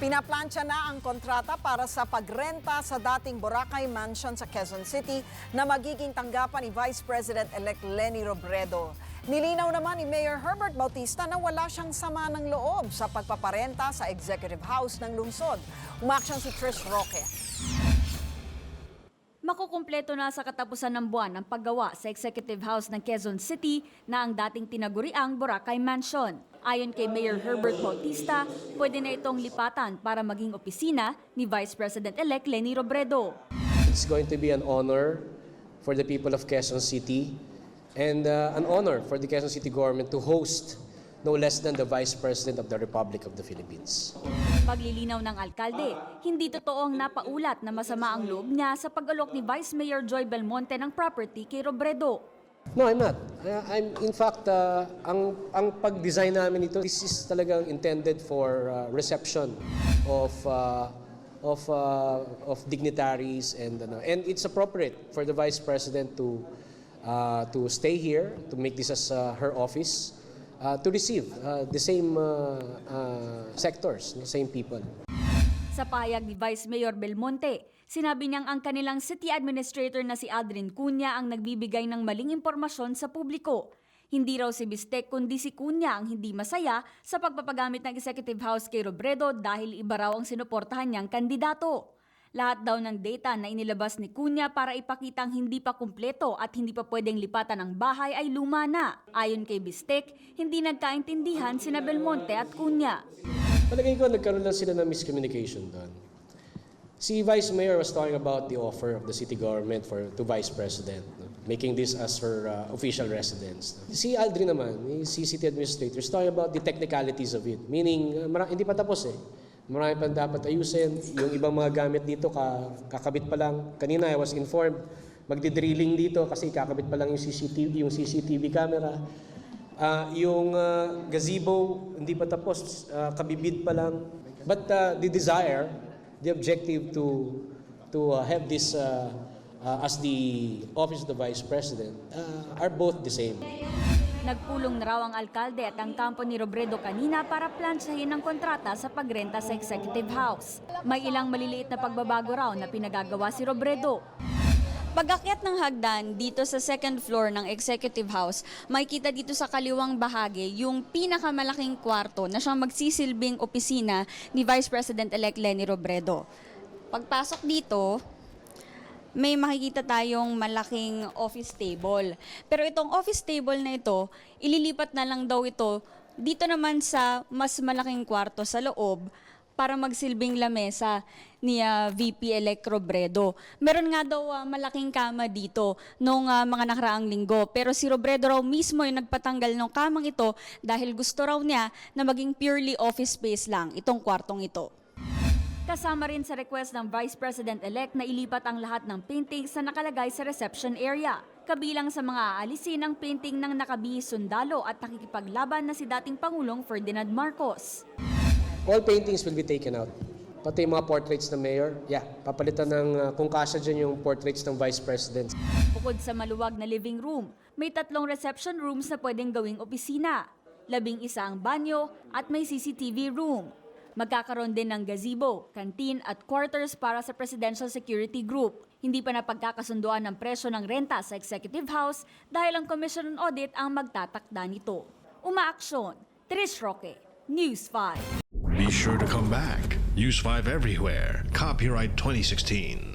Pinaplansya na ang kontrata para sa pagrenta sa dating Boracay Mansion sa Quezon City na magiging tanggapan ni Vice President-elect Leni Robredo. Nilinaw naman ni Mayor Herbert Bautista na wala siyang sama ng loob sa pagpaparenta sa Executive House ng lungsod. Umaksyon si Trish Roque. Makukumpleto na sa katapusan ng buwan ang paggawa sa Executive House ng Quezon City na ang dating tinaguriang Boracay Mansion. Ayon kay Mayor Herbert Bautista, pwede na itong lipatan para maging opisina ni Vice President-elect Leni Robredo. It's going to be an honor for the people of Quezon City and an honor for the Quezon City government to host no less than the Vice President of the Republic of the Philippines. Paglilinaw ng alkalde, hindi totoong napaulat na masama ang loob niya sa pag-alok ni Vice Mayor Joy Belmonte ng property kay Robredo. No, I'm not. In fact, ang pag-design namin ito, this is talagang intended for reception of dignitaries and it's appropriate for the Vice President to stay here, to make this as her office, to receive the same sectors, the same people. Sa payag ni Vice Mayor Belmonte, sinabi niyang ang kanilang city administrator na si Aldrin Cunha ang nagbibigay ng maling impormasyon sa publiko. Hindi raw si Bistek kundi si Cunha ang hindi masaya sa pagpapagamit ng Executive House kay Robredo dahil iba raw ang sinuportahan niyang kandidato. Lahat daw ng data na inilabas ni Cunha para ipakitang hindi pa kumpleto at hindi pa pwedeng lipatan ang bahay ay luma na. Ayon kay Bistek, hindi nagkaintindihan sina Belmonte at Cunha. Palagay ko nagkaroon lang sila ng miscommunication doon. Si Vice Mayor was talking about the offer of the city government to Vice President, making this as her official residence. Si Aldrin naman, si city administrator, is talking about the technicalities of it. Meaning, hindi pa tapos eh. Marami pa dapat ayusin. Yung ibang mga gamit dito, kakabit pa lang. Kanina I was informed, magdi-drilling dito kasi kakabit pa lang yung CCTV camera. Yung gazebo, hindi pa tapos, kabibid pa lang. But the desire, the objective to have this as the office of the Vice President are both the same. Nagpulong na raw ang alkalde at ang kampo ni Robredo kanina para plansahin ang kontrata sa pagrenta sa Executive House. May ilang maliliit na pagbabago raw na pinagagawa si Robredo. Pag-akyat ng hagdan dito sa second floor ng Executive House, makikita dito sa kaliwang bahagi yung pinakamalaking kwarto na siyang magsisilbing opisina ni Vice President-elect Leni Robredo. Pagpasok dito, may makikita tayong malaking office table. Pero itong office table na ito, ililipat na lang daw ito dito naman sa mas malaking kwarto sa loob para magsilbing lamesa ni VP-elect Robredo. Meron nga daw malaking kama dito nung mga nakaraang linggo. Pero si Robredo raw mismo yung nagpatanggal ng kamang ito dahil gusto raw niya na maging purely office space lang itong kwartong ito. Kasama rin sa request ng Vice President-elect na ilipat ang lahat ng paintings na nakalagay sa reception area. Kabilang sa mga aalisin ang painting ng nakabihis sundalo at nakikipaglaban na si dating Pangulong Ferdinand Marcos. All paintings will be taken out. Pati yung mga portraits ng mayor, papalitan ng kung kasya dyan yung portraits ng Vice President. Bukod sa maluwag na living room, may 3 reception rooms na pwedeng gawing opisina. 11 ang banyo at may CCTV room. Magkakaroon din ng gazebo, canteen at quarters para sa Presidential Security Group. Hindi pa napagkakasunduan ng presyo ng renta sa Executive House dahil ang Commission on Audit ang magtatakda nito. Umaaksyon, Trish Roque, News 5. Be sure to come back. Use 5 everywhere. Copyright 2016.